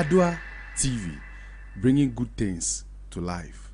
Adua TV, bringing good things to life.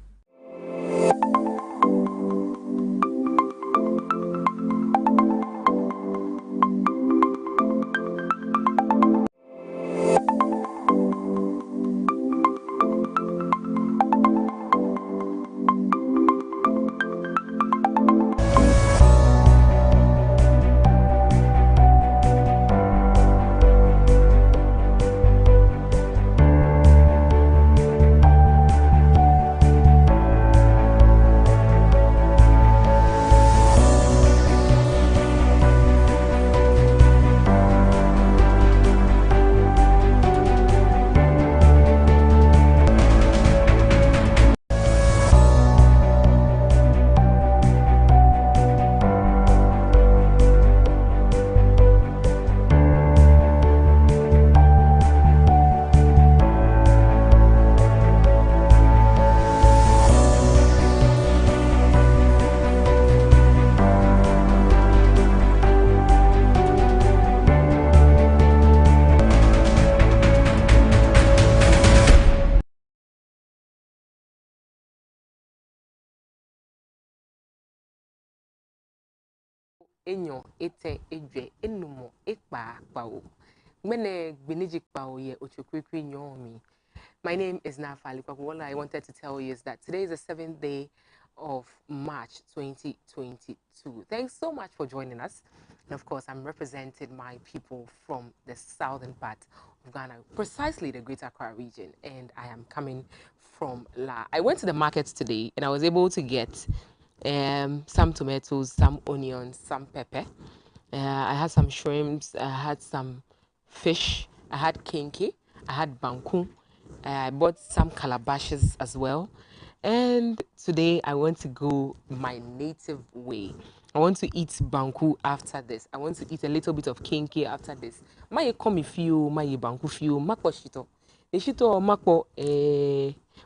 Enyo ete edwe enumo ekpa akpao mene gbenijik pao ye ochokwekwe nyomi. My name is Naa Afarley Quarcoo. All I wanted to tell you is that today is the 7th day of March 2022. Thanks so much for joining us. And of course, I'm representing my people from the southern part of Ghana, precisely the Greater Accra region, and I am coming from La. I went to the market today and I was able to get some tomatoes, some onions, some pepper. I had some shrimps, I had some fish, I had kinky, I had banku. I bought some calabashes as well. And today I want to go my native way. I want to eat banku after this. I want to eat a little bit of kinky after this. My komi fio, my banku fio, mako shito. Shito mako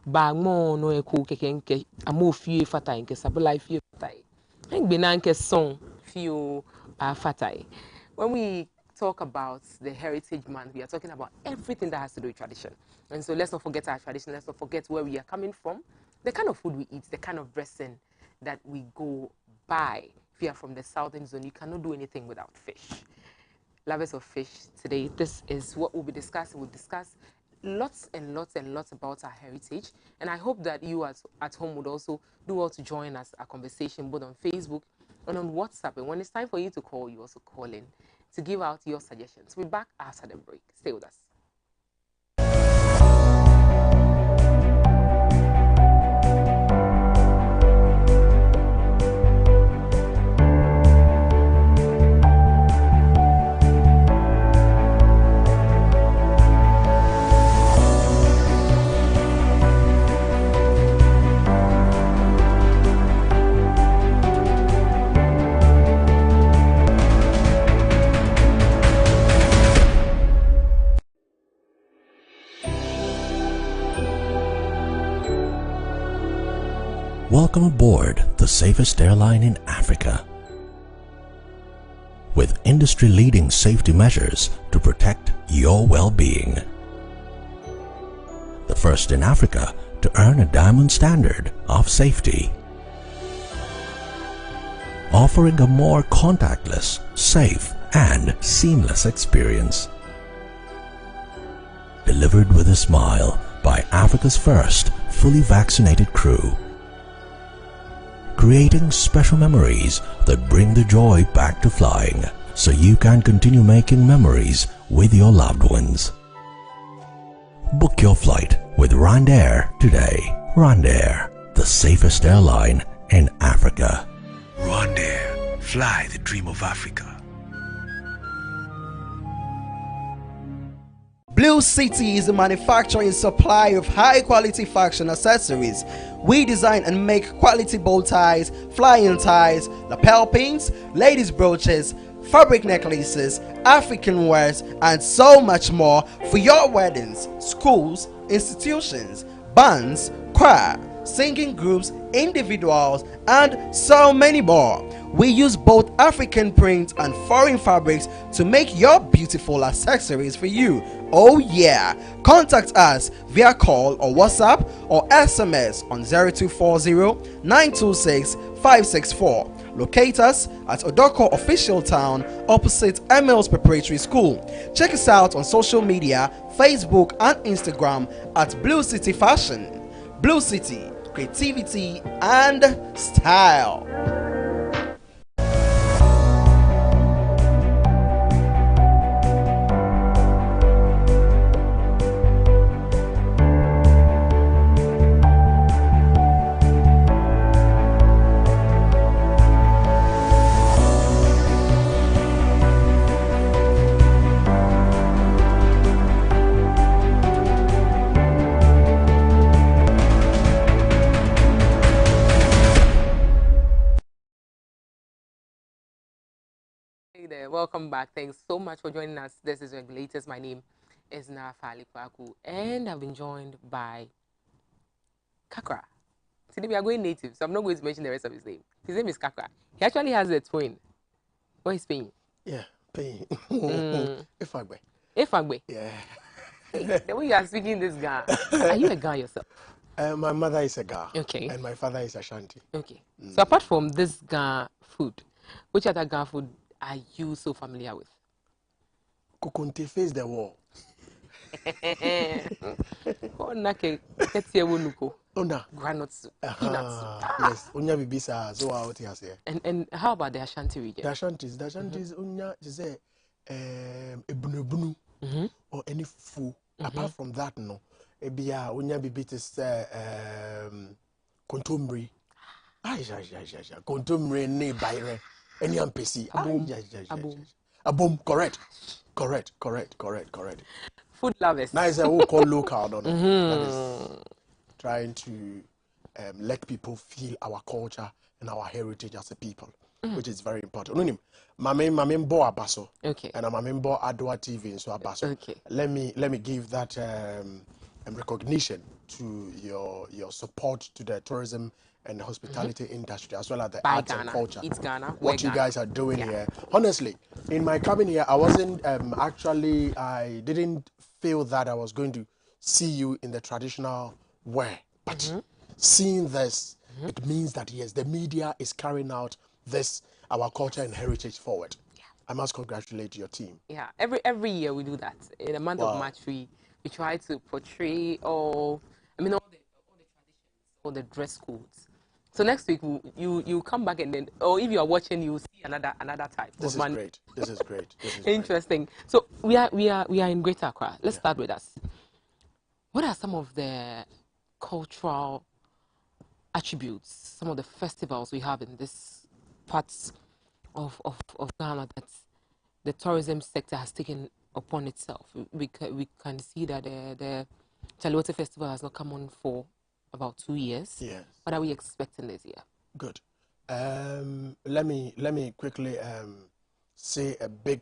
bagmo no eko kekenke amo fio fatai nke sabula fio fatai. Ngbena nke song fio fatai. When we talk about the Heritage Month, we are talking about everything that has to do with tradition. And so let's not forget our tradition, let's not forget where we are coming from, the kind of food we eat, the kind of dressing that we go by. If you are from the southern zone, you cannot do anything without fish. Lovers of fish, today, this is what we'll be discussing. We'll discuss lots and lots and lots about our heritage. And I hope that you at home would also do well to join us, our conversation, both on Facebook and on WhatsApp. And when it's time for you to call, you also call in to give out your suggestions. We'll be back after the break. Stay with us. Welcome aboard the safest airline in Africa. With industry-leading safety measures to protect your well-being. The first in Africa to earn a diamond standard of safety. Offering a more contactless, safe, and seamless experience. Delivered with a smile by Africa's first fully vaccinated crew. Creating special memories that bring the joy back to flying, so you can continue making memories with your loved ones. Book your flight with RwandAir today. RwandAir, the safest airline in Africa. RwandAir, fly the dream of Africa. Blue City is a manufacturer and supplier of high-quality fashion accessories. We design and make quality bow ties, flying ties, lapel pins, ladies' brooches, fabric necklaces, African wares, and so much more for your weddings, schools, institutions, bands, choir, singing groups, individuals, and so many more. We use both African prints and foreign fabrics to make your beautiful accessories for you. Oh yeah! Contact us via call or WhatsApp or SMS on 0240 926 564. Locate us at Odoko Official Town opposite Emil's Preparatory School. Check us out on social media, Facebook and Instagram at Blue City Fashion. Blue City, creativity and style. Hey there, welcome back. Thanks so much for joining us. This is Regulators. My name is Naa Afarley Quarcoo, and I've been joined by Kakra. Today we are going native, so I'm not going to mention the rest of his name. His name is Kakra. He actually has a twin. What is Spain? Yeah, pain. Ifagbe. Ifagbe. Yeah. The way you are speaking this guy, are you a guy yourself? My mother is a Ga. Okay. And my father is Ashanti. Okay. So apart from this Ga food, which other Ga food are you so familiar with? Kukunte face the wall. Ona. Granite soup, peanuts soup. Yes, Unya bibisa so out here. And how about the Ashanti region? The Ashantis, Unya is a ebunu or any food. Apart from that, no. Ebia Unya bibitis kontumri. Kontumri ne bayre. Any ampesi. Abom. Correct. Food lovers. Now it's a whole call local, don't know. That is trying to let people feel our culture and our heritage as a people, which is very important. Mame Bo Abaso. Okay. And I'm Bo Adwa TV in so Abaso. Okay. Let me give that recognition to your support to the tourism and the hospitality industry, as well as the arts and culture. It's Ghana. What you guys are doing here. Honestly, in my coming here, I wasn't I didn't feel that I was going to see you in the traditional way. But seeing this, it means that yes, the media is carrying out this, our culture and heritage forward. Yeah. I must congratulate your team. Yeah, every year we do that. In the month of March, we try to portray all the traditions, all the dress codes. So next week you come back and then, or if you are watching, you will see another type. This is great. This is great. Interesting. So we are in Greater Accra. Let's start with us. What are some of the cultural attributes, some of the festivals we have in this parts of Ghana that the tourism sector has taken upon itself? We can see that the Chaliwote Festival has not come on for about 2 years. Yes. What are we expecting this year? Good. Let me quickly say a big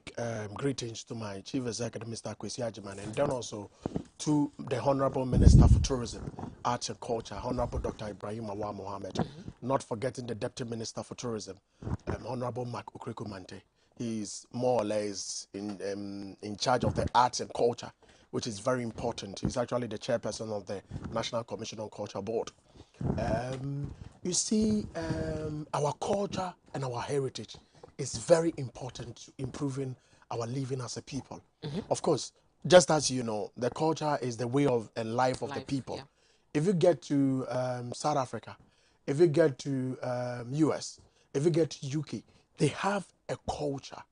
greetings to my Chief Executive, Mr. Kwesi Ajiman, and then also to the Honorable Minister for Tourism, Arts and Culture, Honorable Dr. Ibrahim Awa Mohammed, not forgetting the Deputy Minister for Tourism, Honorable Mark Okrekumante. He's more or less in charge of the arts and culture, which is very important. He's actually the chairperson of the National Commission on Culture Board. You see, our culture and our heritage is very important to improving our living as a people. Of course, just as you know, the culture is the way of and life of the people. Yeah. If you get to South Africa, if you get to US, if you get to UK, they have a culture.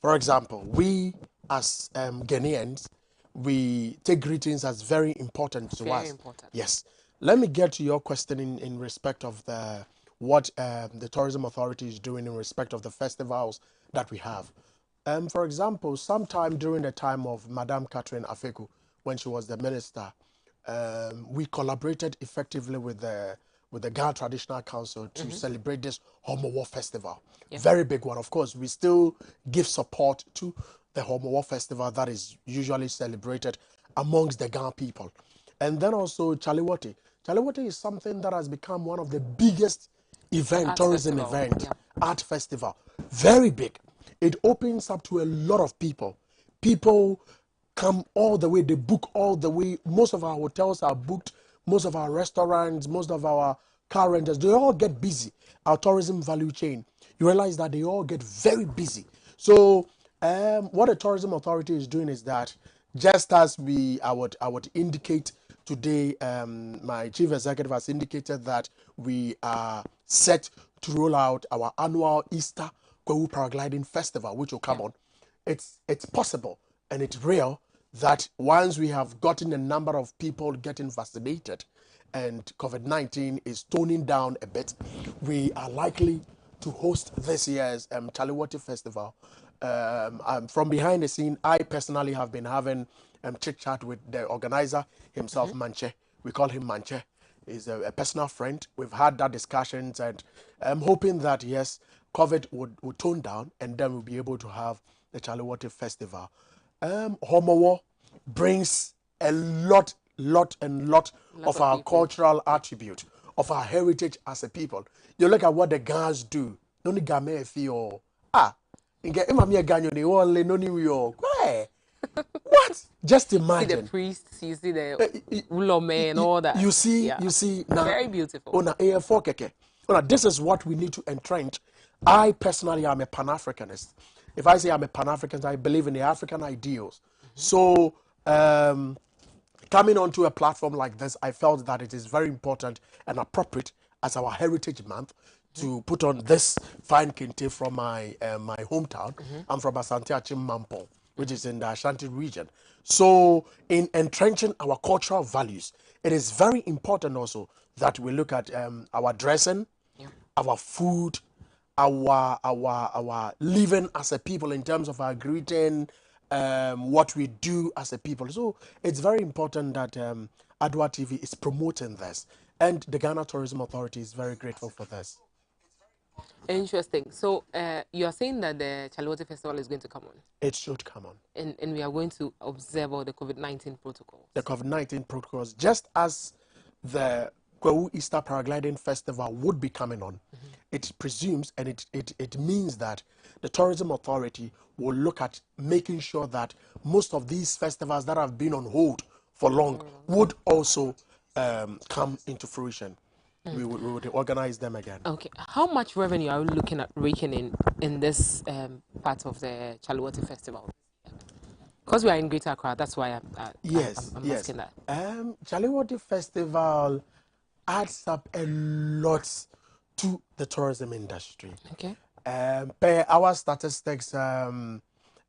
For example, we as Ghanaians, we take greetings as very important to us. Very important. Yes. Let me get to your question in respect of what the tourism authority is doing in respect of the festivals that we have. For example, sometime during the time of Madame Catherine Afeku, when she was the minister, we collaborated effectively with the Ghana Traditional Council to celebrate this Homo War Festival. Yep. Very big one. Of course, we still give support to the Homo War Festival that is usually celebrated amongst the Ghana people. And then also Chaliwote. Chaliwati is something that has become one of the biggest tourism event, art festival. Very big. It opens up to a lot of people. People come all the way, they book all the way. Most of our hotels are booked, most of our restaurants, most of our car renters, they all get busy. Our tourism value chain, you realize that they all get very busy. So what the tourism authority is doing is that, just as I would indicate today, my chief executive has indicated that we are set to roll out our annual Easter Quarcoo Paragliding Festival, which will come on. It's possible and it's real that once we have gotten a number of people getting vaccinated and COVID-19 is toning down a bit, we are likely to host this year's Chaliwati Festival. From behind the scene, I personally have been having chit chat with the organizer himself, Manche. We call him Manche. He's a personal friend. We've had that discussions, and I'm hoping that, yes, COVID would tone down, and then we'll be able to have the Chaliwati Festival. Homowo brings a lot of our cultural attribute, of our heritage as a people. You look at what the Ghans do. Noni game feel what? Just imagine. See the priests, you see the ulome and all that. You see now, very beautiful. This is what we need to entrench. I personally am a Pan-Africanist. If I say I'm a Pan-Africanist, I believe in the African ideals. So coming onto a platform like this, I felt that it is very important and appropriate as our Heritage Month to put on this fine kente from my hometown. I'm from Asante Achim Mampo, which is in the Ashanti region. So in entrenching our cultural values, it is very important also that we look at our dressing, our food, our living as a people in terms of our greeting, what we do as a people. So it's very important that Adwa TV is promoting this, and the Ghana Tourism Authority is very grateful for this. Interesting. So you are saying that the Chaliwati Festival is going to come on? It should come on. And we are going to observe all the COVID-19 protocols? The COVID-19 protocols, just as the Quarcoo Easter Paragliding Festival would be coming on. It presumes and it means that the Tourism Authority will look at making sure that most of these festivals that have been on hold for long would also come into fruition. We would organize them again. Okay. How much revenue are we looking at raking in this part of the Chaliwati Festival? Because we are in Greater Accra, that's why I'm asking that. Chaliwati Festival adds up a lot to the tourism industry. Okay. Per our statistics,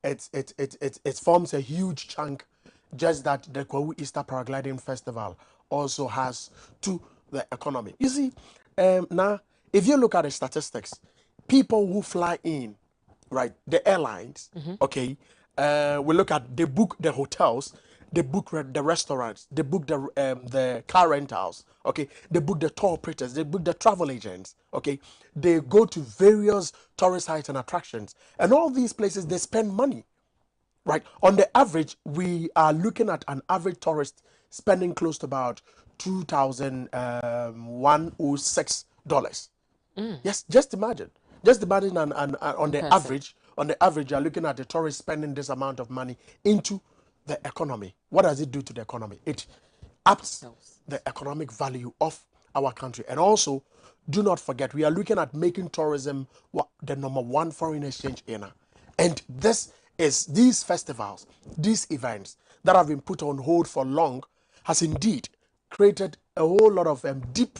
it forms a huge chunk. Just that the Quarcoo Easter Paragliding Festival also has to the economy. You see, now, if you look at the statistics, people who fly in, right, the airlines, okay, we look at, they book the hotels, they book the restaurants, they book the car rentals, okay, they book the tour operators, they book the travel agents, okay, they go to various tourist sites and attractions, and all these places, they spend money, right? On the average, we are looking at an average tourist spending close to about $2,106. Yes, just imagine. And on the average, you're looking at the tourist spending this amount of money into the economy. What does it do to the economy? It ups the economic value of our country. And also, do not forget, we are looking at making tourism the #1 foreign exchange earner. And these festivals, these events that have been put on hold for long, has indeed created a whole lot of deep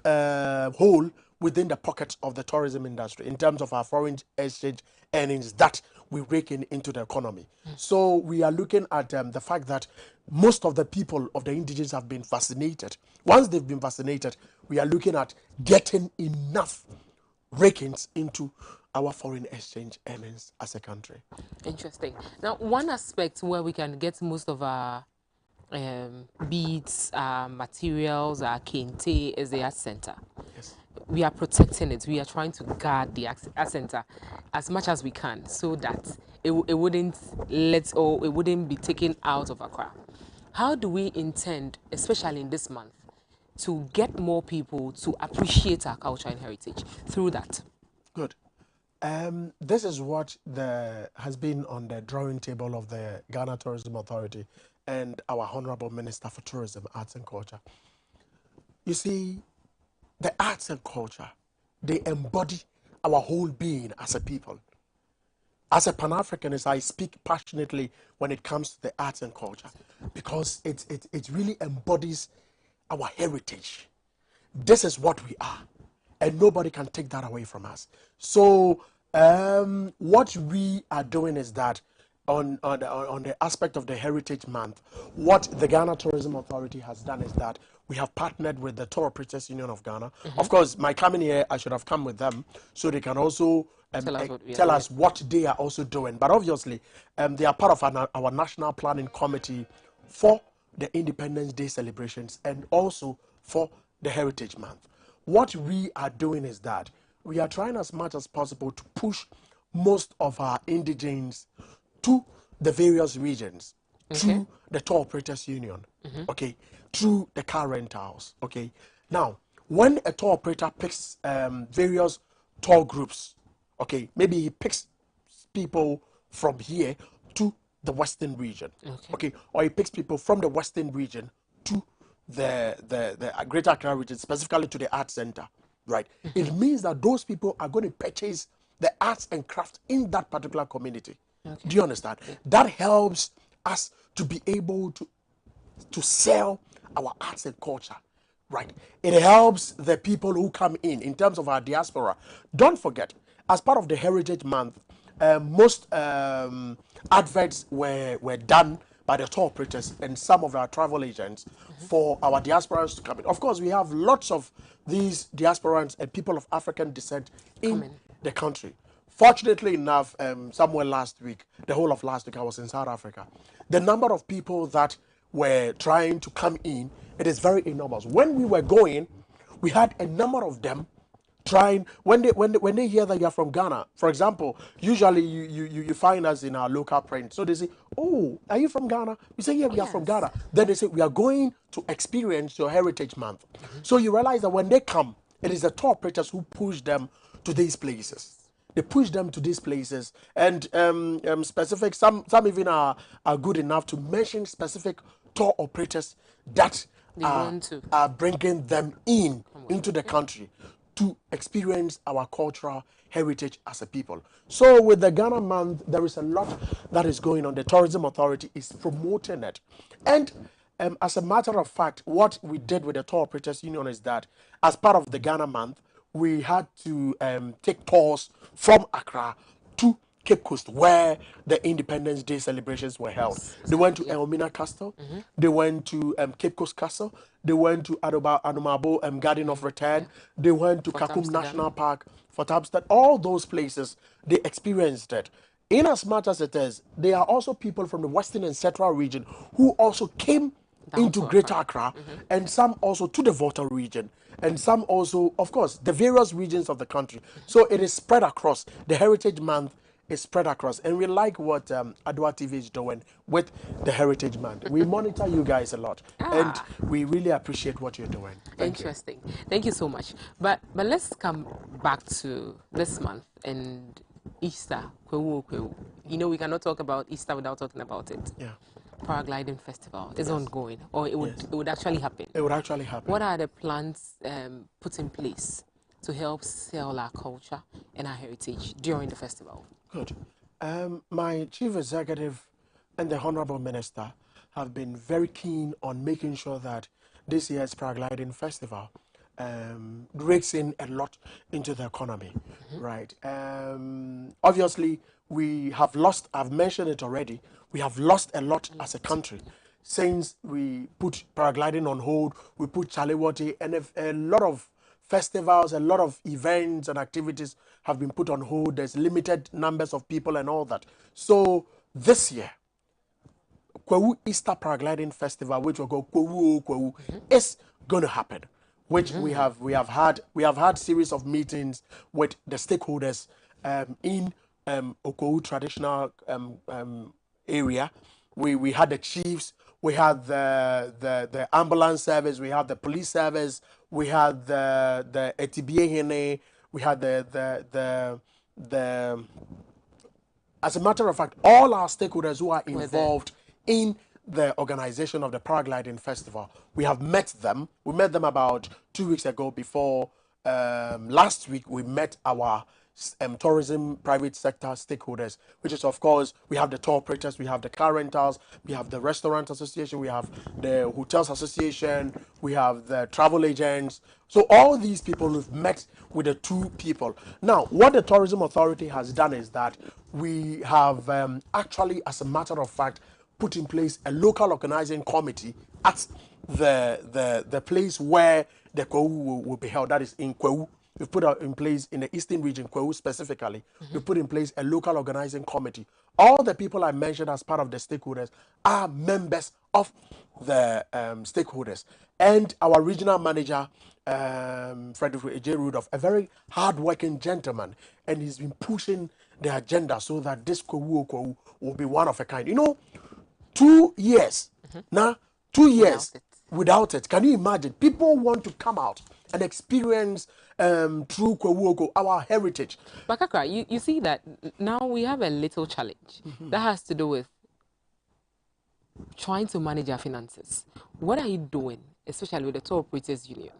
hole within the pocket of the tourism industry in terms of our foreign exchange earnings that we rake into the economy. So we are looking at the fact that most of the people of the indigenous have been vaccinated. Once they've been vaccinated, we are looking at getting enough rakings into our foreign exchange earnings as a country. Interesting. Now, one aspect where we can get most of our beads, materials, our kente is the art center. Yes. We are protecting it. We are trying to guard the art center as much as we can so that it wouldn't be taken out of Accra. How do we intend, especially in this month, to get more people to appreciate our culture and heritage through that? Good. This is what has been on the drawing table of the Ghana Tourism Authority and our Honorable Minister for Tourism, Arts and Culture. You see, the arts and culture, they embody our whole being as a people. As a Pan-Africanist, I speak passionately when it comes to the arts and culture because it really embodies our heritage. This is what we are, and nobody can take that away from us. So what we are doing is that on the aspect of the Heritage Month, what the Ghana Tourism Authority has done is that we have partnered with the Tour Operators Union of Ghana. Of course, my coming here, I should have come with them so they can also tell us what they are also doing. But obviously, they are part of our National Planning Committee for the Independence Day celebrations and also for the Heritage Month. What we are doing is that we are trying as much as possible to push most of our indigenes to the various regions, through the Tour Operators Union, okay, through the car rentals, okay. Now, when a tour operator picks various tour groups, okay, maybe he picks people from here to the Western region, okay, or he picks people from the Western region to the Greater Accra region, specifically to the Arts Center, right? It means that those people are going to purchase the arts and craft in that particular community. Do you understand? That helps us to be able to sell our arts and culture, right? It helps the people who come in terms of our diaspora. Don't forget, as part of the Heritage Month, most adverts were done by the tour operators and some of our travel agents for our diasporans to come in. Of course, we have lots of these diasporans and people of African descent in the country. Fortunately enough, somewhere last week, the whole of last week, I was in South Africa. The number of people that were trying to come in, it is very enormous. When we were going, we had a number of them trying, when they hear that you're from Ghana, for example, usually you find us in our local print. So they say, oh, are you from Ghana? We say, yeah, we are from Ghana. Then they say, we are going to experience your Heritage Month. So you realize that when they come, it is the tour operators who push them to these places. They push them to these places, and specific. Some even are good enough to mention specific tour operators that are bringing them into the country to experience our cultural heritage as a people. So with the Ghana Month, there is a lot that is going on. The Tourism Authority is promoting it, and as a matter of fact, what we did with the Tour Operators Union is that as part of the Ghana Month, we had to take tours from Accra to Cape Coast, where the Independence Day celebrations were held. They went to Elmina Castle, they went to Cape Coast Castle, they went to Anomabo Garden of Return, they went to Kakum National Park, Fort Amsterdam. All those places, they experienced it. In as much as it is, there are also people from the Western and Central region who also came into Greater Accra, and some also to the Volta region, and some also, of course, the various regions of the country. So it is spread across. The Heritage Month is spread across, and we like what Adwa TV is doing with the Heritage Month. We monitor you guys a lot, and we really appreciate what you're doing. Interesting. Thank you so much. But let's come back to this month and Easter. You know, we cannot talk about Easter without talking about it. Yeah. Paragliding festival is ongoing, or it would actually happen. It would actually happen. What are the plans put in place to help sell our culture and our heritage during the festival? Good. My chief executive and the honorable minister have been very keen on making sure that this year's paragliding festival rakes in a lot into the economy, right? Obviously, we have lost, I've mentioned it already, we have lost a lot as a country since we put paragliding on hold, we put Chalewati, and a lot of festivals, a lot of events and activities have been put on hold. There's limited numbers of people and all that. So this year, Kwawu Easter Paragliding Festival, which will go Kwawu, is going to happen. Which we have had series of meetings with the stakeholders in Okowu traditional area, we had the chiefs, we had the ambulance service, we had the police service, we had the ETBA, we had the as a matter of fact, all our stakeholders who are involved in the organization of the paragliding festival, we have met them. We met them about 2 weeks ago. Before last week, we met our tourism private sector stakeholders, which is, of course, we have the tour operators, we have the car rentals, we have the restaurant association, we have the hotels association, we have the travel agents. So all these people, we've met with the two people. Now, what the tourism authority has done is that we have actually, as a matter of fact, put in place a local organizing committee at the place where the Kweu will be held, that is in Kweu. We've put in place in the eastern region, Kweu specifically, we've put in place a local organizing committee. All the people I mentioned as part of the stakeholders are members of the stakeholders. And our regional manager, Frederick A. J. Rudolph, a very hard-working gentleman, and he's been pushing the agenda so that this Kweu will be one of a kind. You know, 2 years, now 2 years without it. Can you imagine? People want to come out and experience through Kweu our heritage. But Kakra, you see that now we have a little challenge that has to do with trying to manage our finances. What are you doing, especially with the tour operators union,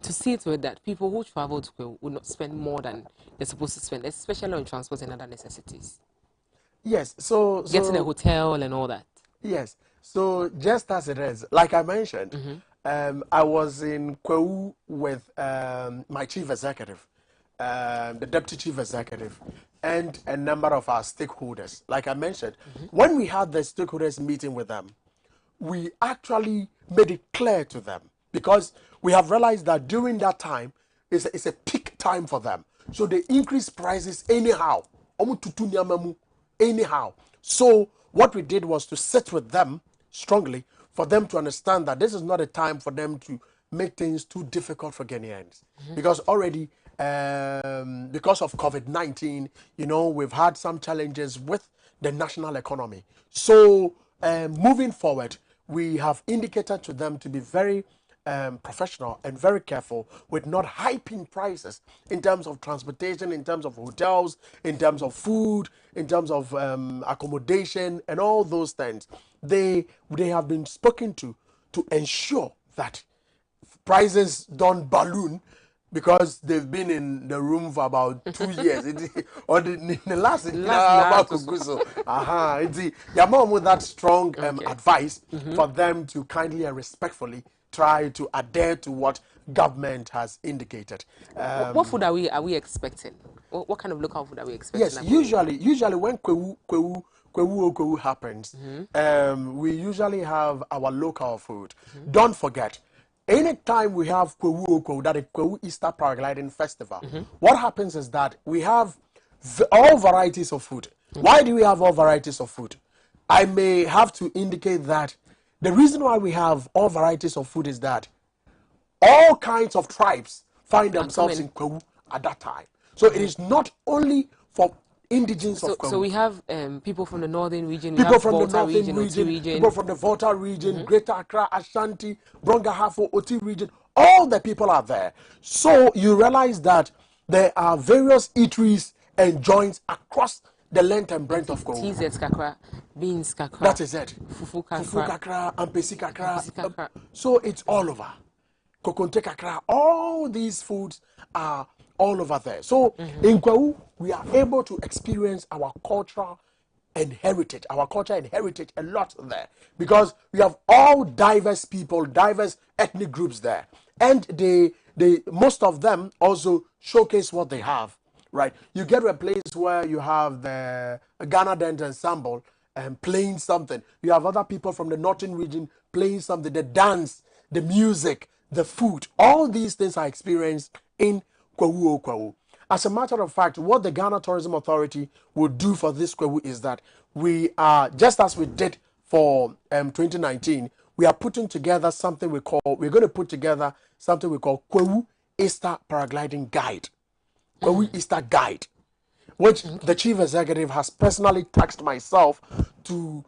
to see to it that people who travel to Kweu will not spend more than they're supposed to spend, especially on transport and other necessities? Yes, so getting a hotel and all that. Yes, so just as it is, like I mentioned, I was in Kweu with my chief executive, the deputy chief executive, and a number of our stakeholders. Like I mentioned, when we had the stakeholders meeting with them, we actually made it clear to them, because we have realized that during that time, it's a peak time for them. So they increase prices anyhow. Anyhow. So what we did was to sit with them strongly for them to understand that this is not a time for them to make things too difficult for Ghanaians. Because already, because of COVID-19, you know, we've had some challenges with the national economy. So moving forward, we have indicated to them to be very professional and very careful with not hyping prices in terms of transportation, in terms of hotels, in terms of food, in terms of accommodation and all those things. They have been spoken to ensure that prices don't balloon, because they've been in the room for about 2 years. Or in the last with that strong advice for them to kindly and respectfully try to adhere to what government has indicated. What food are we expecting? What kind of local food are we expecting? Yes, usually when Kweu happens, we usually have our local food. Don't forget, anytime we have Kweu, that is Kweu Easter Paragliding Festival, what happens is that we have all varieties of food. Why do we have all varieties of food? I may have to indicate that the reason why we have all varieties of food is that all kinds of tribes find themselves in Kweu at that time. So it is not only for indigenous of Kweu. So we have people from the northern region, people from the Volta northern region, people from the Volta region, Greater Accra, Ashanti, Brongahafo, Oti region. All the people are there. So you realize that there are various eateries and joints across the length and breadth of Kweu. TZ kakra, beans kakra. That is it. Fufu kakra. Fufu kakra, ampesi kakra. So it's all over. Kokonte kakra. All these foods are all over there. So in Kweu, we are able to experience our culture and heritage, a lot there, because we have all diverse people, diverse ethnic groups there, and they most of them also showcase what they have. Right, you get to a place where you have the Ghana Dance Ensemble playing something. You have other people from the northern region playing something. The dance, the music, the food, all these things are experienced in Kweu. As a matter of fact, what the Ghana Tourism Authority will do for this Kweu is that we are, just as we did for 2019, we are putting together something we're going to put together something we call Kweu Easter Paragliding Guide. Kweu Easter Guide, which the chief executive has personally tasked myself to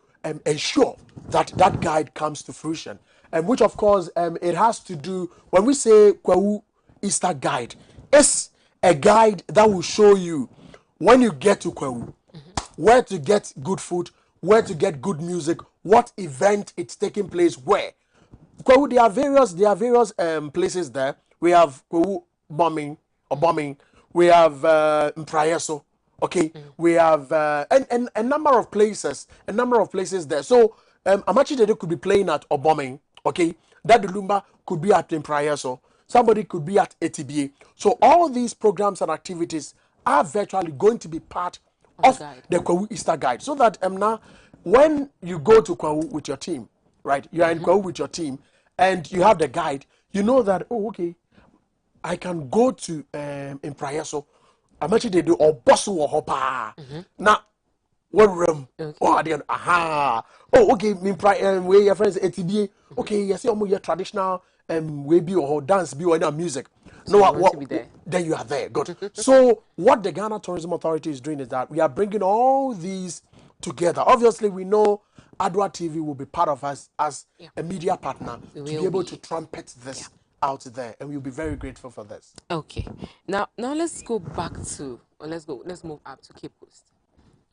ensure that that guide comes to fruition. And which, of course, it has to do, when we say Kwawu Easter Guide, it's a guide that will show you when you get to Kwawu, where to get good food, where to get good music, what event it's taking place where. Kwawu, there are various places there. We have Kwawu bombing. We have Mprayeso. Okay, we have and a number of places, there. So Amachidede could be playing at Oboming. Okay, that Lumba could be at Mprayeso. Somebody could be at ATBA. So all these programs and activities are virtually going to be part of the Kwawu Easter Guide. So that now, when you go to Kwawu with your team, right? You are in Kwawu with your team, and you have the guide. You know that, oh, okay, I can go to Mprayeso. I'm actually they do or boss or hopa. Now, what room? Oh, then aha. Oh, okay. Where your friends ATBA. Okay, you see, your traditional way be or dance be or music. So no, what? Then you are there. Good. So what the Ghana Tourism Authority is doing is that we are bringing all these together. Obviously, we know Adwa TV will be part of us as a media partner to be able to trumpet this out there, and we'll be very grateful for this. Okay. Now let's go back to, or let's move up to Cape Coast.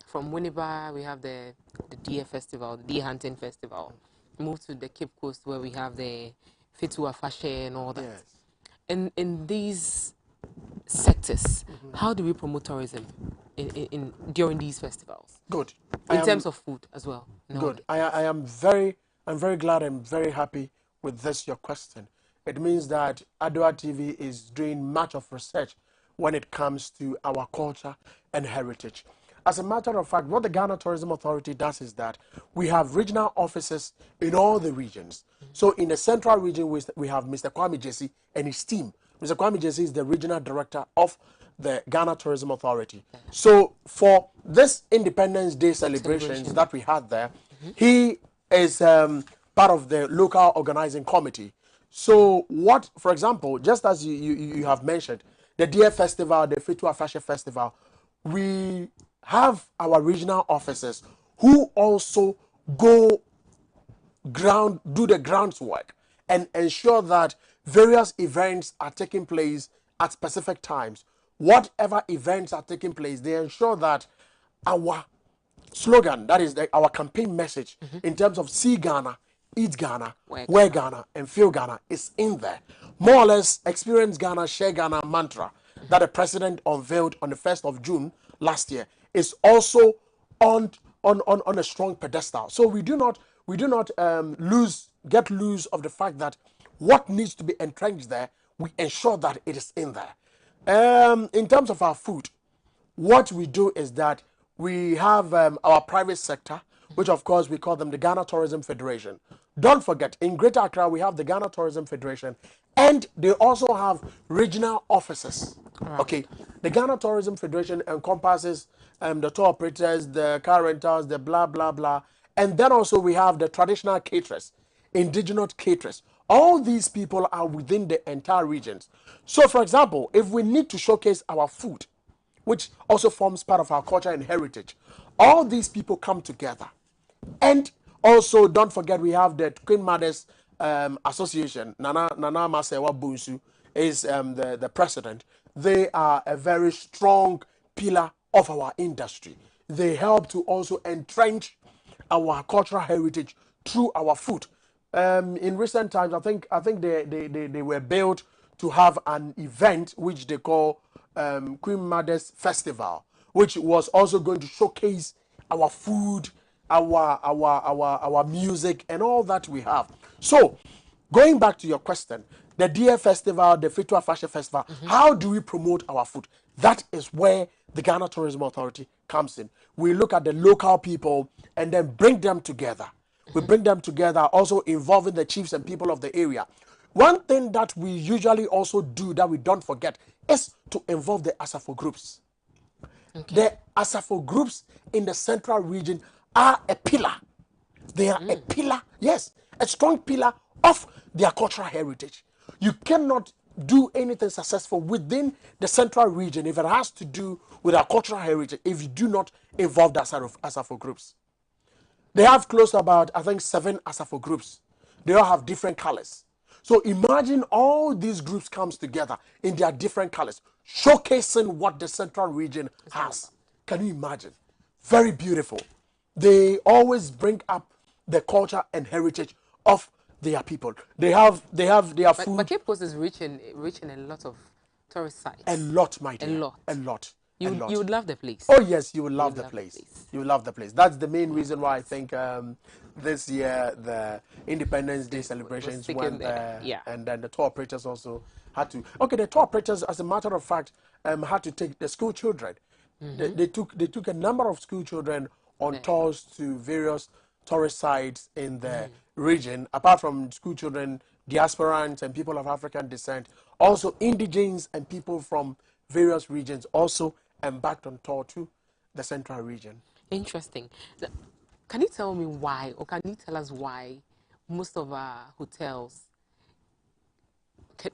From Winneba, we have the deer festival, the deer hunting festival. Move to the Cape Coast where we have the Fitua Fashe and all that. Yes. In these sectors, how do we promote tourism in during these festivals? Good. In terms of food as well. Good. I'm very glad and very happy with this your question. It means that Adwa TV is doing much of research when it comes to our culture and heritage. As a matter of fact, what the Ghana Tourism Authority does is that we have regional offices in all the regions. So in the central region, we have Mr. Kwame Jesse and his team. Mr. Kwame Jesse is the regional director of the Ghana Tourism Authority. So for this Independence Day celebrations that we had there, he is part of the local organizing committee. So what, for example, just as you have mentioned, the Deer Festival, the Fitua Fashe Festival, we have our regional officers who also do the groundwork and ensure that various events are taking place at specific times. Whatever events are taking place, they ensure that our slogan, that is our campaign message in terms of see Ghana, eat Ghana, wear Ghana, and feel Ghana is in there. More or less, experience Ghana, share Ghana mantra that the president unveiled on the 1st of June last year is also on a strong pedestal. So we do not get loose of the fact that what needs to be entrenched there, we ensure that it is in there. In terms of our food, what we do is that we have our private sector, which of course we call them the Ghana Tourism Federation. Don't forget, in Greater Accra, we have the Ghana Tourism Federation, and they also have regional offices. Okay, the Ghana Tourism Federation encompasses the tour operators, the car rentals, the blah, blah, blah. And then also we have the traditional caterers, indigenous caterers. All these people are within the entire regions. So, for example, if we need to showcase our food, which also forms part of our culture and heritage, all these people come together. And also, don't forget, we have the Queen Mothers Association. Nana Masewa Bunsu is the president. They are a very strong pillar of our industry. They help to also entrench our cultural heritage through our food. In recent times, I think they were built to have an event which they call Queen Mothers Festival, which was also going to showcase our food, our music, and all that we have. So, going back to your question, the Deer Festival, the Fitua Fashe Festival, how do we promote our food? That is where the Ghana Tourism Authority comes in. We look at the local people and then bring them together. We bring them together, also involving the chiefs and people of the area. One thing that we usually also do that we don't forget is to involve the ASAFO groups. The ASAFO groups in the central region are a pillar. They are a pillar, yes, a strong pillar of their cultural heritage. You cannot do anything successful within the central region if it has to do with our cultural heritage if you do not involve the ASAFO groups. They have close to about, I think, 7 Asafo groups. They all have different colors. So imagine all these groups comes together in their different colors, showcasing what the central region has. Can you imagine? Very beautiful. They always bring up the culture and heritage of their people. They have their food. But Cape Coast is rich in a lot of tourist sites. A lot, my dear. A lot. A lot. You a lot. would love the place. Oh yes, you will love would the love the place. place. You will love the place. That's the main reason why I think this year the Independence Day celebrations went there, and then the tour operators also had to. Okay, the tour operators, as a matter of fact, had to take the school children. They took a number of school children on tours to various tourist sites in the region. Apart from school children, diasporans and people of African descent, also indigenes and people from various regions also embarked on tour to the central region. Interesting. Can you tell me why, or can you tell us why most of our hotels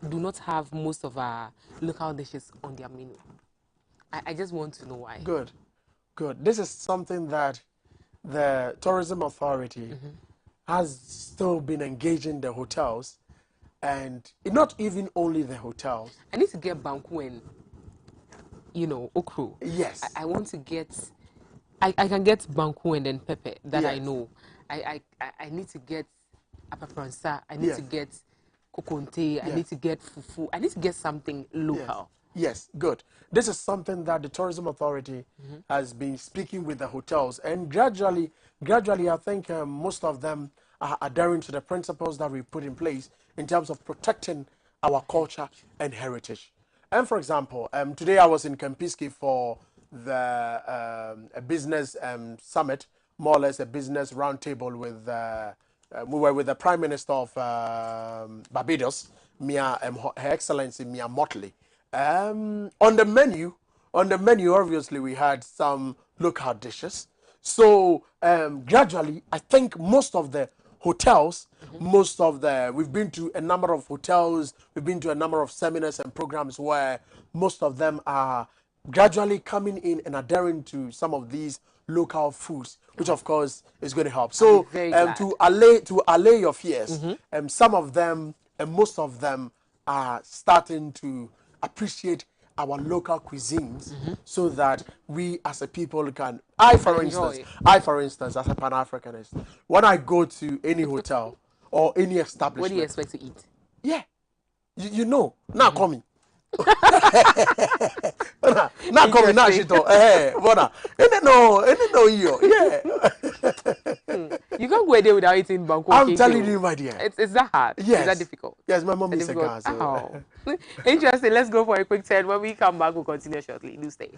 do not have most of our local dishes on their menu? I just want to know why. Good. This is something that the Tourism Authority has still been engaging the hotels, and not even only the hotels. I need to get Banku and, okro. Yes. I want to get. I can get Banku and then pepper that I Yes. know. I need to get apapransa. I need to get kokonte. I need to get fufu. I need to get something local. Yes, good. This is something that the Tourism Authority has been speaking with the hotels, and gradually, I think most of them are adhering to the principles that we put in place in terms of protecting our culture and heritage. And for example, today I was in Kempiski for the a business summit, more or less a business roundtable with. We were with the Prime Minister of Barbados, Her Excellency Mia Motley. On the menu, obviously we had some local dishes. So gradually, I think most of the hotels, we've been to a number of hotels, we've been to a number of seminars and programs where most of them are gradually coming in and adhering to some of these local foods, which of course is going to help. So to allay your fears, some of them and most of them are starting to appreciate our local cuisines, so that we as a people can. I, for instance, as a Pan-Africanist, when I go to any hotel or any establishment, What do you expect to eat? Yeah, you know, now coming. Now coming, now she talk. Bona, no, yeah. You can't go a day without eating Banku. I'm telling you, my dear. It's that hard. Yes. Is that difficult? Yes, my mom Is is it a difficult? gas. Oh. Interesting. Let's go for a quick turn. When we come back, we'll continue shortly. Do stay.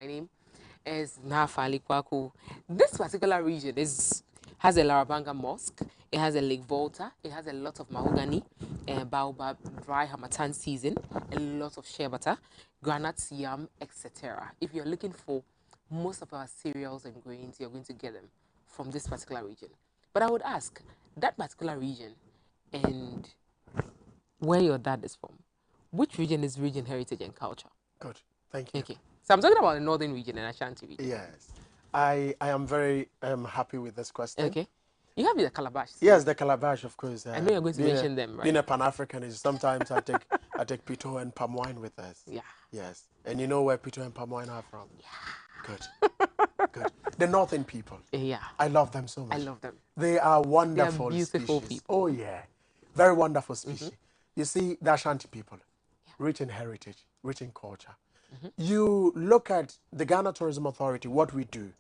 My name is Naa Afarley Quarcoo. This particular region has a Larabanga Mosque. It has a Lake Volta. It has a lot of mahogany, baobab, dry Hamatan season, a lot of shea butter, granuts, yam, etc. If you're looking for most of our cereals and grains, you're going to get them from this particular region. But I would ask, that particular region and where your dad is from, which region is region heritage and culture? Good, thank you. Okay. So I'm talking about the northern region and Ashanti region. Yes, I am very happy with this question. Okay. You have the calabash. Yes, the calabash, of course. I know you're going to mention them, right? Being a Pan-Africanist, sometimes I take pito and palm wine with us. Yeah. Yes. And you know where pito and palm wine are from? Yeah. Good. Good. The northern people. Yeah. I love them so much. I love them. They are wonderful beautiful species. people. Oh, yeah. Very wonderful species. You see, the Ashanti people, rich in heritage, rich in culture. You look at the Ghana Tourism Authority, what we do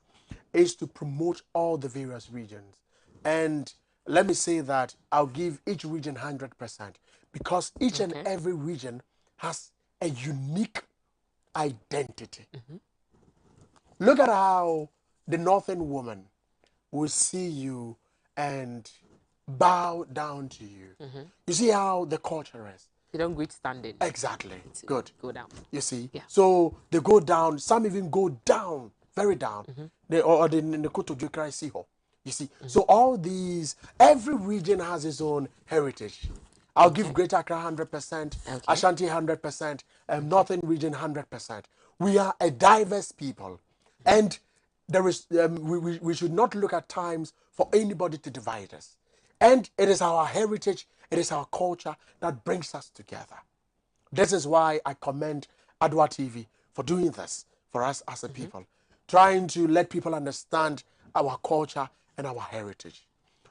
is to promote all the various regions. And let me say that I'll give each region 100% because each and every region has a unique identity. Look at how the northern woman will see you and bow down to you. You see how the culture is. They don't greet standing. Exactly. Good. Go down. You see? Yeah. So they go down. Some even go down, very down. They or they go to Jukrai Siho. You see? So all these, every region has its own heritage. I'll give Greater Accra 100%, Ashanti 100%, Northern region 100%. We are a diverse people. And there is, we should not look at times for anybody to divide us. And it is our heritage, it is our culture that brings us together. This is why I commend Adwa TV for doing this for us as a people, trying to let people understand our culture and our heritage.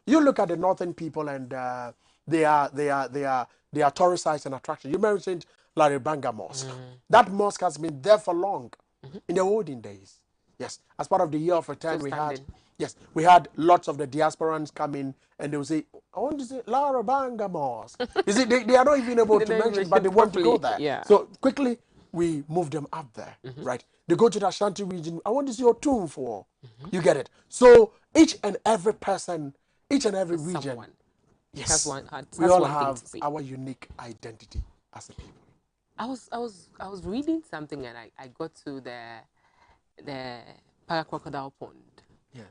You look at the northern people and they are tourist sites and attractions. You mentioned Laribanga Mosque. That mosque has been there for long, in the olden days. Yes, as part of the year of return, we had lots of the diasporans come in and they will say, I want to say Laribanga Mosque. You see, they are not even able to mention, but they want to go there. Yeah. So quickly, we move them up there, right? They go to the Ashanti region. I want to see your tomb for. You get it? So each and every person, each and every region, yes, we all have our unique identity as a people. I was reading something and I got to the Para Crocodile Pond. Yes.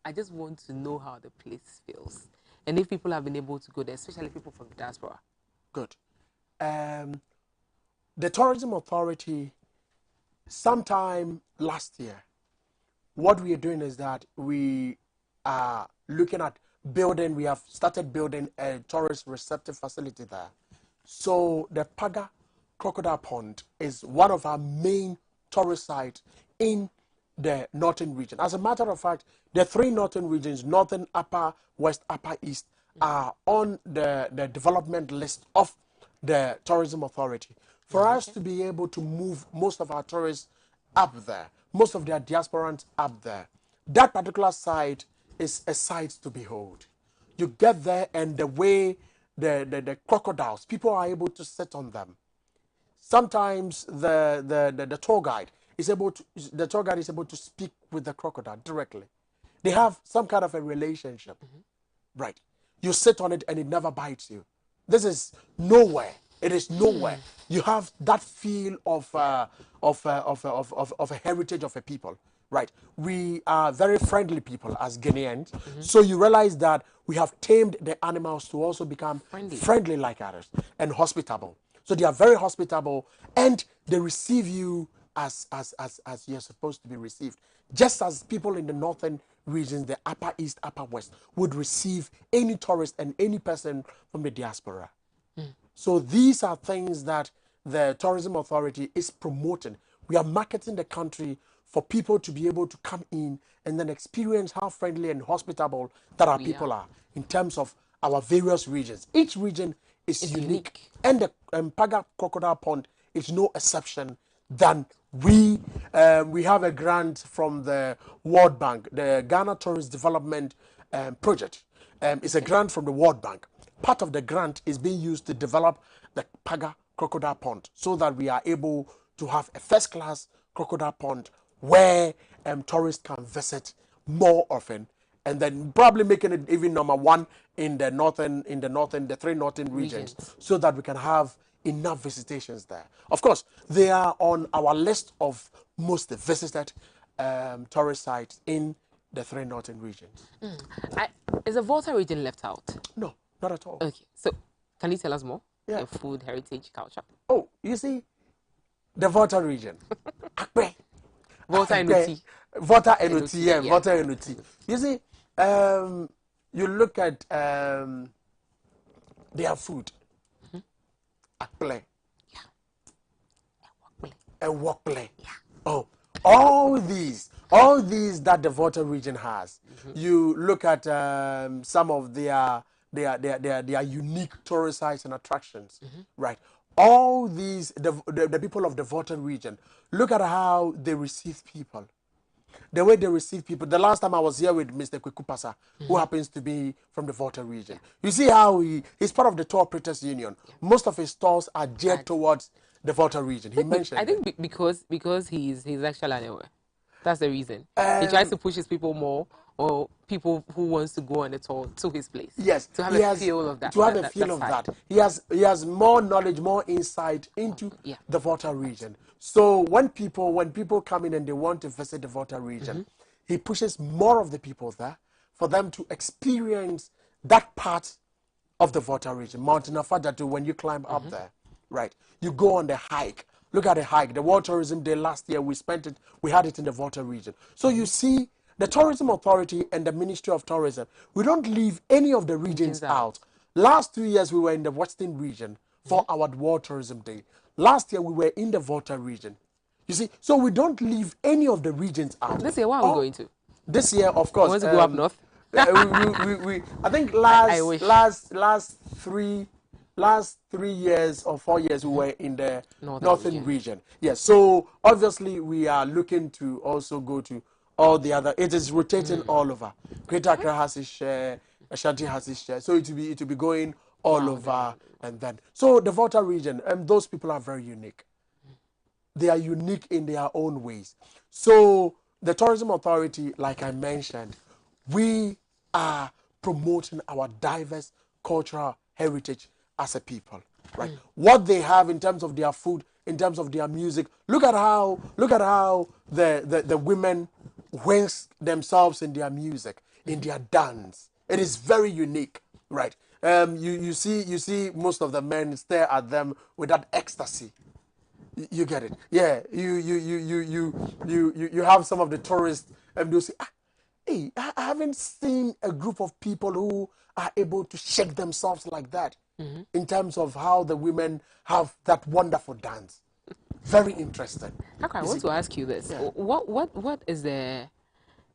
I just want to know how the place feels, and if people have been able to go there, especially people from the diaspora. Good. The Tourism Authority, sometime last year, what we are doing is that we are looking at building. We have started building a tourist receptive facility there. So the Paga Crocodile Pond is one of our main tourist sites in the northern region. As a matter of fact, the three northern regions, northern, upper, west, upper, east, are on the development list of the Tourism Authority. For us to be able to move most of our tourists up there, most of their diasporans up there, that particular site is a sight to behold. You get there and the way the crocodiles, people are able to sit on them. Sometimes the tour guide is able to speak with the crocodile directly. They have some kind of a relationship, right? You sit on it and it never bites you. This is nowhere. It is nowhere. You have that feel of a heritage of a people, right? We are very friendly people as Ghanaians. So you realize that we have tamed the animals to also become friendly like others and hospitable. So they are very hospitable and they receive you as you're supposed to be received. Just as people in the northern regions, the upper east, upper west, would receive any tourist and any person from the diaspora. So these are things that the Tourism Authority is promoting. We are marketing the country for people to be able to come in and then experience how friendly and hospitable that our people are in terms of our various regions. Each region is unique. And the Paga Crocodile Pond is no exception than we have a grant from the World Bank, the Ghana Tourist Development Project. It's a grant from the World Bank. Part of the grant is being used to develop the Paga Crocodile Pond so that we are able to have a first-class crocodile pond where tourists can visit more often, and then probably making it even number one in the three northern regions, so that we can have enough visitations there. Of course, they are on our list of most visited tourist sites in the three northern regions. Is the Volta region left out? No, not at all. Okay, so can you tell us more? Yeah. Your food, heritage, culture. Oh, you see, the Volta region. Volta Enuti. Volta Enuti, yeah, Volta Enuti. You see, you look at their food. Akple. And workplay. Yeah. Oh, all these that the Volta region has. You look at some of their unique tourist sites and attractions, right? All these, the people of the Volta region, look at how they receive people. The way they receive people. The last time I was here with Mr. Kwekupasa, who happens to be from the Volta region. You see how he's part of the Tour Operators Union. Most of his stores are geared towards the Volta region. He mentioned. I think because he's actually anywhere. That's the reason. He tries to push his people more, or people who wants to go on a tour to his place. Yes, to have a feel of that. To have a feel of that. He has more knowledge, more insight into the Volta region. So when people come in and they want to visit the Volta region, he pushes more of the people there for them to experience that part of the Volta region. Mountain Afadatu, when you climb up there, right? You go on the hike. Look at the hike. The World Tourism Day last year, we had it in the Volta region. So you see, the Tourism Authority and the Ministry of Tourism, we don't leave any of the regions out. Last 2 years, we were in the Western region for our World Tourism Day. Last year, we were in the Volta region. You see, so we don't leave any of the regions out. This year, where are we going to? This year, of course. I want to go up north. I think last 3 years or 4 years, we were in the northern region. Yes, so obviously we are looking to also go to all the other. It is rotating all over. Greater Accra has its share, Ashanti has its share. So it will be going all over, and then so the Volta region, those people are very unique. They are unique in their own ways. So the Tourism Authority, like I mentioned, we are promoting our diverse cultural heritage as a people, right? What they have in terms of their food, in terms of their music. Look at how the women waste themselves in their music, in their dance. It is very unique, right? You see most of the men stare at them with that ecstasy. You get it? Yeah. You have some of the tourists and they'll say, hey, I haven't seen a group of people who are able to shake themselves like that. In terms of how the women have that wonderful dance. Very interesting. Okay, I want to ask you this. Yeah. What is the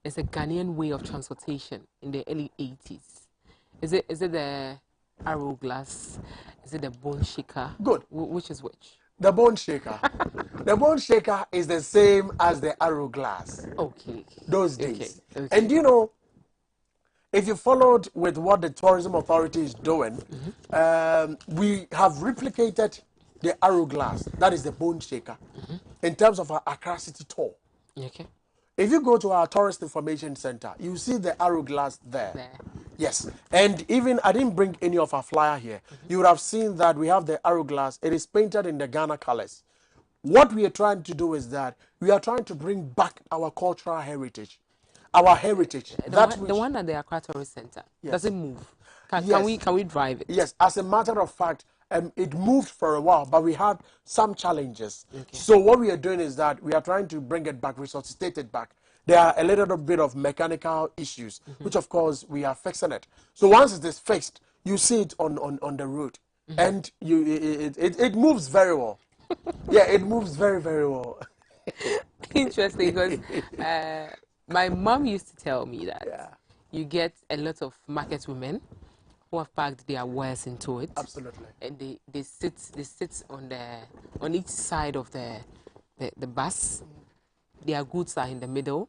Ghanaian way of transportation in the early 80s? Is it the arrow glass? Is it the bone shaker? Good. Which is which? The bone shaker. The bone shaker is the same as the arrow glass. Okay. Those days. Okay. And you know, if you followed with what the Tourism Authority is doing, we have replicated the arrow glass, that is the bone shaker, in terms of our Accra City tour. Okay. If you go to our Tourist Information Center, you see the arrow glass there. Yes. And even, I didn't bring any of our flyer here. You would have seen that we have the arrow glass. It is painted in the Ghana colors. What we are trying to do is that we are trying to bring back our cultural heritage. Our heritage. The one at the Accra Tourist Center. Yes. Does it move? Can we drive it? Yes. As a matter of fact, it moved for a while, but we had some challenges. Okay. So what we are doing is that we are trying to bring it back, resuscitate it back. There are a little bit of mechanical issues, which of course we are fixing it. So once it is fixed, you see it on the road, and it moves very well. Yeah, it moves very, very well. Interesting, because my mom used to tell me that you get a lot of market women who have packed their wares into it. Absolutely. And they sit on each side of the bus. Their goods are in the middle.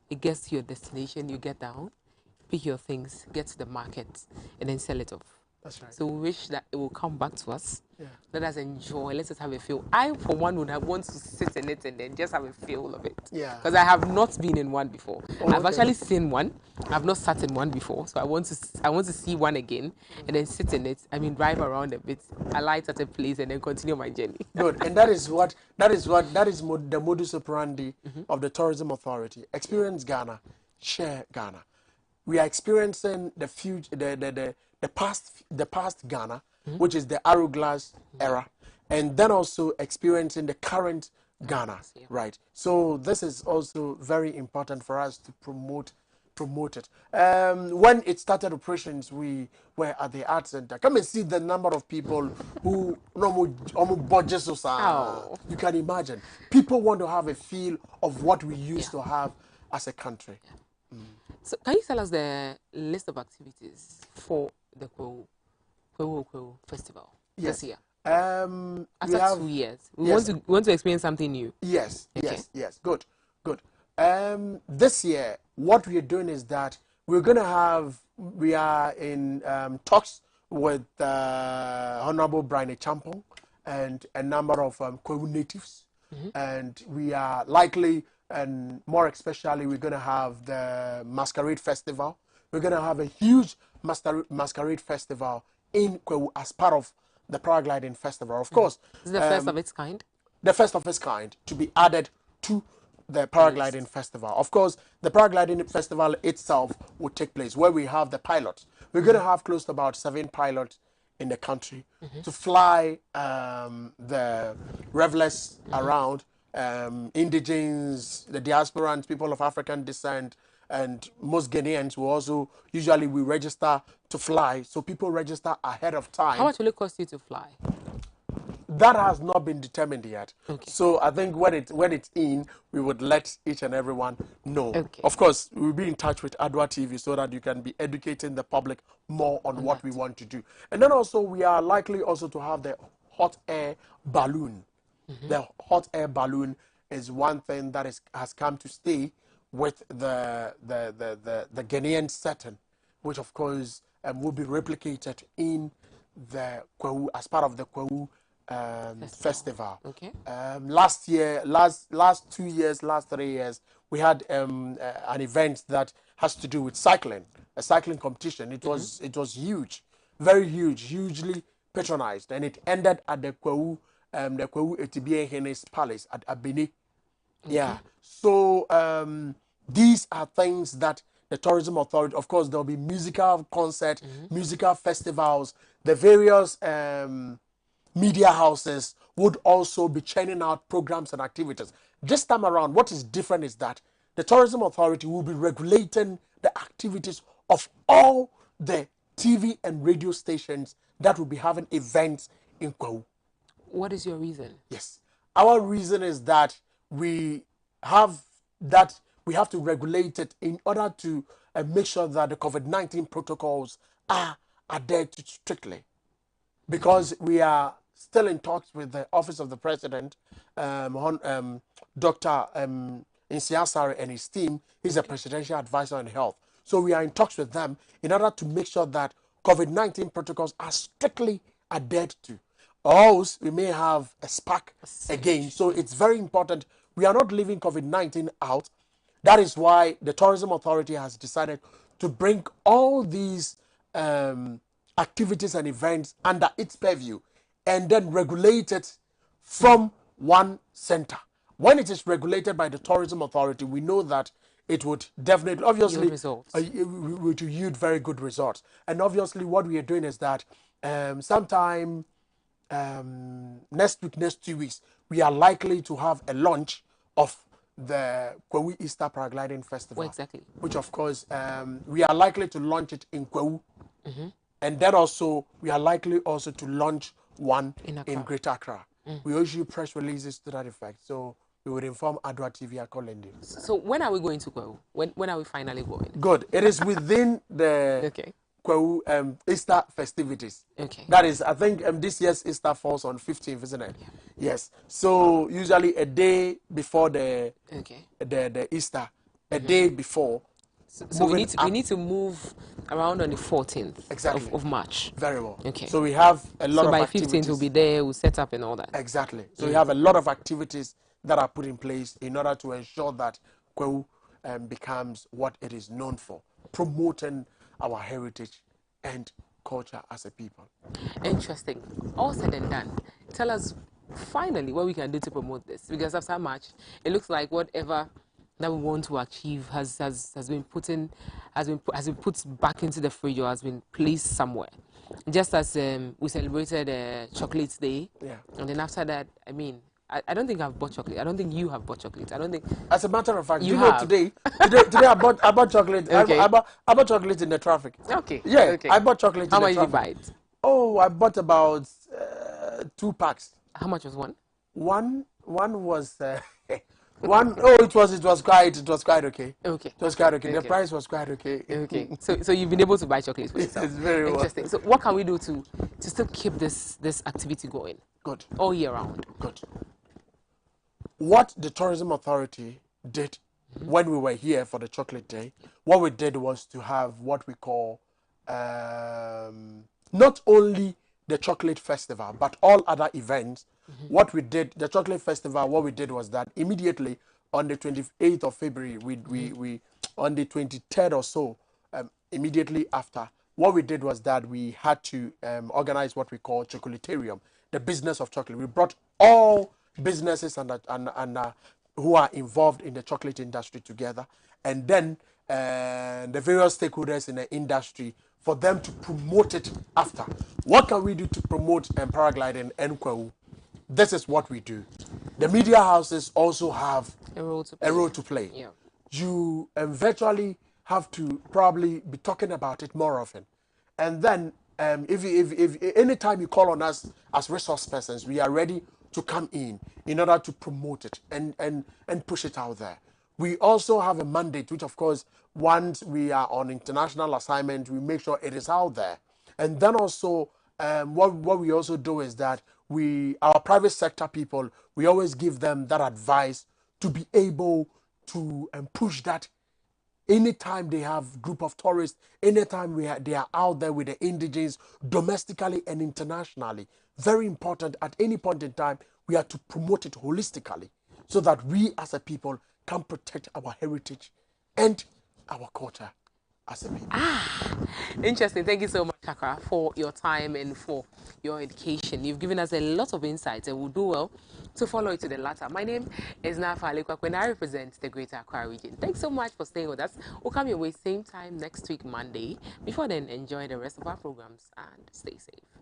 It gets to your destination, you get down, pick your things, get to the market, and then sell it off. That's right. So we wish that it will come back to us. Yeah. Let us enjoy. Let us have a feel. I, for one, would have want to sit in it and then just have a feel of it. Yeah. Because I have not been in one before. Oh, I've actually seen one. I've not sat in one before. So I want to see one again and then sit in it. I mean, drive around a bit, alight at a place, and then continue my journey. Good. And that is the modus operandi of the Tourism Authority. Experience Ghana, share Ghana. We are experiencing the future, the past Ghana, which is the arrow glass era, and then also experiencing the current Ghana, right? So this is also very important for us to promote promote it. When it started operations, we were at the art center. Come and see the number of people who Oh. you can imagine. People want to have a feel of what we used to have as a country. So can you tell us the list of activities for the Quarcoo Festival this year? We After have, 2 years, we want to experience something new. Yes, Okay. yes. Good. This year, what we are doing is that we are in talks with Honorable Brian Champong and a number of Kwewu natives. And we are likely, and more especially, we're going to have the Masquerade Festival. We're going to have a huge Masquerade Festival in Kwewu as part of the paragliding festival. Of course, This is the first of its kind. the first of its kind to be added to the paragliding festival. Of course, the paragliding festival itself will take place where we have the pilots. We're going to have close to about 7 pilots in the country to fly the revelers around, indigenes, the diasporans, people of African descent, and most Ghanaians will also, usually we register to fly, so people register ahead of time. How much will it cost you to fly? That has not been determined yet. Okay. So I think when it's in, we would let each and everyone know. Okay. Of course, we'll be in touch with Adwa TV so that you can be educating the public more on what we want to do. And then also we are likely also to have the hot air balloon. The hot air balloon is one thing that has come to stay with the Ghanaian setting, which of course will be replicated in the Kwewu as part of the Kwewu festival. Okay. Last 2 years, last 3 years, we had an event that has to do with cycling, a cycling competition. It was huge, very huge, hugely patronized, and it ended at the Kwewu Etibie Palace at Abini. Yeah. So these are things that the tourism authority, of course, there'll be musical concerts, musical festivals, the various media houses would also be churning out programs and activities. This time around, what is different is that the tourism authority will be regulating the activities of all the TV and radio stations that will be having events in Kwewu. What is your reason? Yes. Our reason is that we have to regulate it in order to make sure that the COVID-19 protocols are adhered to strictly. Because we are still in talks with the Office of the President, Dr. Insiasare and his team. He's a presidential advisor on health. So we are in talks with them in order to make sure that COVID-19 protocols are strictly adhered to. Or else we may have a spark again. So it's very important. We are not leaving COVID-19 out. That is why the Tourism Authority has decided to bring all these activities and events under its purview and then regulate it from one center. When it is regulated by the Tourism Authority, we know that it would definitely, obviously, Yield results. would yield very good results. And obviously what we are doing is that sometime next week, next 2 weeks, we are likely to have a launch of the Kwewu Easter Paragliding Festival. Well, exactly. Which of course, we are likely to launch it in Kwewu. And then also, we are likely also to launch one in Greater Accra. We issue press releases to that effect. So we would inform Adwa TV accordingly. So when are we going to Kwewu? When are we finally going? Good. It is within the Kwewu Easter festivities. Okay. That is, I think this year's Easter falls on 15th, isn't it? Yes. So usually a day before the Easter, a day before. So we need to move around on the 14th of March. Very well. Okay. So we have a lot of activities. So by 15th we'll be there, we'll set up and all that. Exactly. So we have a lot of activities that are put in place in order to ensure that Kwewu becomes what it is known for, promoting our heritage and culture as a people. Interesting. All said and done, tell us finally what we can do to promote this, because after March, it looks like whatever that we want to achieve has been put back into the fridge or has been placed somewhere. Just as we celebrated Chocolate Day, and then after that, I mean, I don't think I've bought chocolate. I don't think you have bought chocolate. I don't think. As a matter of fact, You you know, have. today I bought chocolate. Okay. I bought chocolate in the traffic. Okay. Yeah, Okay. I bought chocolate How in the much did you traffic. buy it? Oh, I bought about 2 packs. How much was one? One was one. Oh, it was quite okay. Okay. It was quite okay. The Okay. price was quite okay. Okay. So you've been able to buy chocolate for yourself. It's very well. Interesting. So what can we do to still keep this activity going Good. all year round? Good. What the Tourism Authority did when we were here for the Chocolate Day, what we did was to have what we call not only the Chocolate Festival, but all other events. What we did, the Chocolate Festival, what we did was that immediately on the 28th of February, we on the 23rd or so, immediately after, what we did was that we had to organize what we call Chocolatarium, the business of chocolate. We brought all businesses and who are involved in the chocolate industry together, and then the various stakeholders in the industry for them to promote it after. What can we do to promote paragliding and Kwao? This is what we do. The media houses also have A role to play. a role to play. Yeah. You virtually have to probably be talking about it more often. And then if anytime you call on us as resource persons, we are ready to come in order to promote it and push it out there. We also have a mandate, which of course, once we are on international assignment, we make sure it is out there. And then also, what we also do is that our private sector people, we always give them that advice to be able to push that anytime they have group of tourists, anytime they are out there with the indigenes, domestically and internationally. Very important, at any point in time, we are to promote it holistically so that we as a people can protect our heritage and our culture as a people. Interesting. Thank you so much, Chakra, for your time and for your education. You've given us a lot of insights, and we'll do well to follow it to the latter. My name is Naa Afarley Quarcoo, and I represent the Greater Accra region. Thanks so much for staying with us. We'll come your way same time next week, Monday. Before then, enjoy the rest of our programs and stay safe.